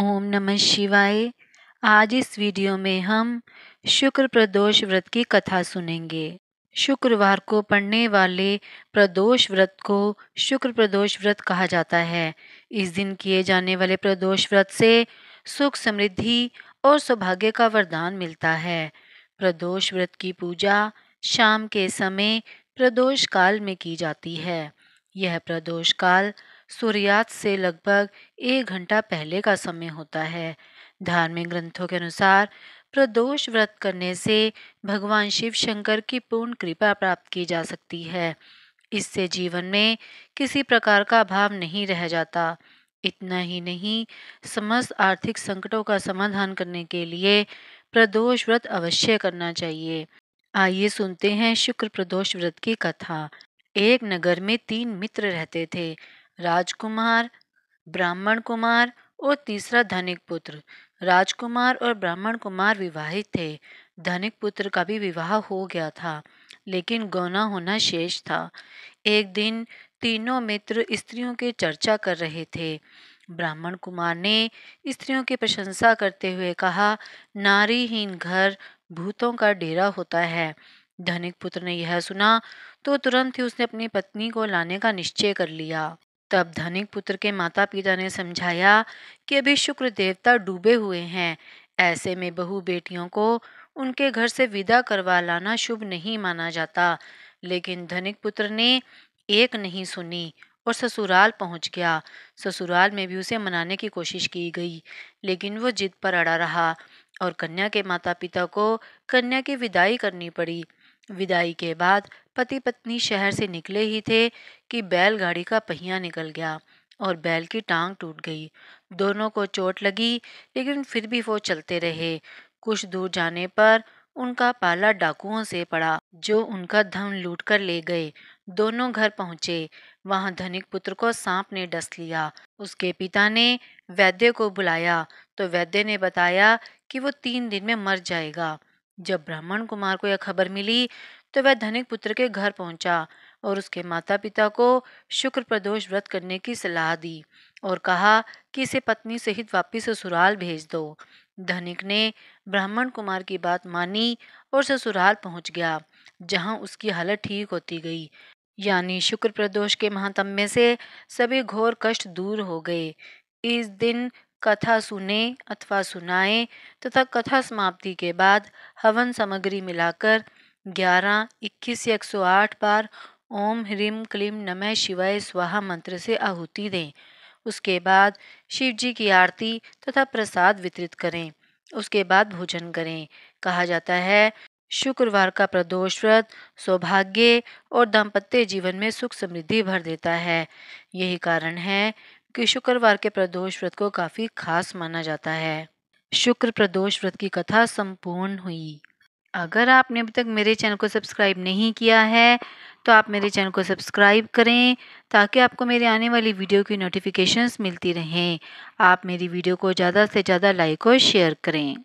ओम नमः शिवाय। आज इस वीडियो में हम शुक्र प्रदोष व्रत की कथा सुनेंगे। शुक्रवार को पड़ने वाले प्रदोष व्रत को शुक्र प्रदोष व्रत कहा जाता है। इस दिन किए जाने वाले प्रदोष व्रत से सुख, समृद्धि और सौभाग्य का वरदान मिलता है। प्रदोष व्रत की पूजा शाम के समय प्रदोष काल में की जाती है। यह प्रदोष काल सूर्यास्त से लगभग 1 घंटा पहले का समय होता है। धार्मिक ग्रंथों के अनुसार प्रदोष व्रत करने से भगवान शिव शंकर की पूर्ण कृपा प्राप्त की जा सकती है। इससे जीवन में किसी प्रकार का अभाव नहीं रह जाता। इतना ही नहीं, समस्त आर्थिक संकटों का समाधान करने के लिए प्रदोष व्रत अवश्य करना चाहिए। आइए सुनते हैं शुक्र प्रदोष व्रत की कथा। एक नगर में 3 मित्र रहते थे, राजकुमार, ब्राह्मण कुमार और तीसरा धनिक पुत्र। राजकुमार और ब्राह्मण कुमार विवाहित थे। धनिक पुत्र का भी विवाह हो गया था, लेकिन गौना होना शेष था। एक दिन तीनों मित्र स्त्रियों की चर्चा कर रहे थे। ब्राह्मण कुमार ने स्त्रियों की प्रशंसा करते हुए कहा, नारीहीन घर भूतों का डेरा होता है। धनिक पुत्र ने यह सुना तो तुरंत ही उसने अपनी पत्नी को लाने का निश्चय कर लिया। तब धनिक पुत्र के माता पिता ने समझाया कि अभी शुक्र देवता डूबे हुए हैं, ऐसे में बहू बेटियों को उनके घर से विदा करवा लाना शुभ नहीं माना जाता। लेकिन धनिक पुत्र ने एक नहीं सुनी और ससुराल पहुंच गया। ससुराल में भी उसे मनाने की कोशिश की गई, लेकिन वो जिद पर अड़ा रहा और कन्या के माता पिता को कन्या की विदाई करनी पड़ी। विदाई के बाद पति पत्नी शहर से निकले ही थे कि बैलगाड़ी का पहिया निकल गया और बैल की टांग टूट गई। दोनों को चोट लगी, लेकिन फिर भी वो चलते रहे। कुछ दूर जाने पर उनका पाला डाकुओं से पड़ा, जो उनका धन लूट कर ले गए। दोनों घर पहुंचे। वहां धनिक पुत्र को सांप ने डस लिया। उसके पिता ने वैद्य को बुलाया तो वैद्य ने बताया कि वो 3 दिन में मर जाएगा। जब ब्राह्मण कुमार को यह खबर मिली तो वह धनिक पुत्र के घर पहुंचा और उसके माता पिता को शुक्र प्रदोष व्रत करने की सलाह दी और कहा कि इसे पत्नी सहित वापिस ससुराल भेज दो। धनिक ने ब्राह्मण कुमार की बात मानी और ससुराल पहुंच गया, जहां उसकी हालत ठीक होती गई। यानी शुक्र प्रदोष के महात्म्य से सभी घोर कष्ट दूर हो गए। इस दिन कथा सुने अथवा सुनाए तथा कथा समाप्ति के बाद हवन सामग्री मिलाकर 11, 21 या 108 बार ओम ह्रीम क्लीम नमः शिवाय स्वाहा मंत्र से आहुति दें। उसके बाद शिव जी की आरती तथा प्रसाद वितरित करें। उसके बाद भोजन करें। कहा जाता है, शुक्रवार का प्रदोष व्रत सौभाग्य और दाम्पत्य जीवन में सुख समृद्धि भर देता है। यही कारण है कि शुक्रवार के प्रदोष व्रत को काफी खास माना जाता है। शुक्र प्रदोष व्रत की कथा संपूर्ण हुई। अगर आपने अभी तक मेरे चैनल को सब्सक्राइब नहीं किया है तो आप मेरे चैनल को सब्सक्राइब करें, ताकि आपको मेरे आने वाली वीडियो की नोटिफिकेशंस मिलती रहें। आप मेरी वीडियो को ज़्यादा से ज़्यादा लाइक और शेयर करें।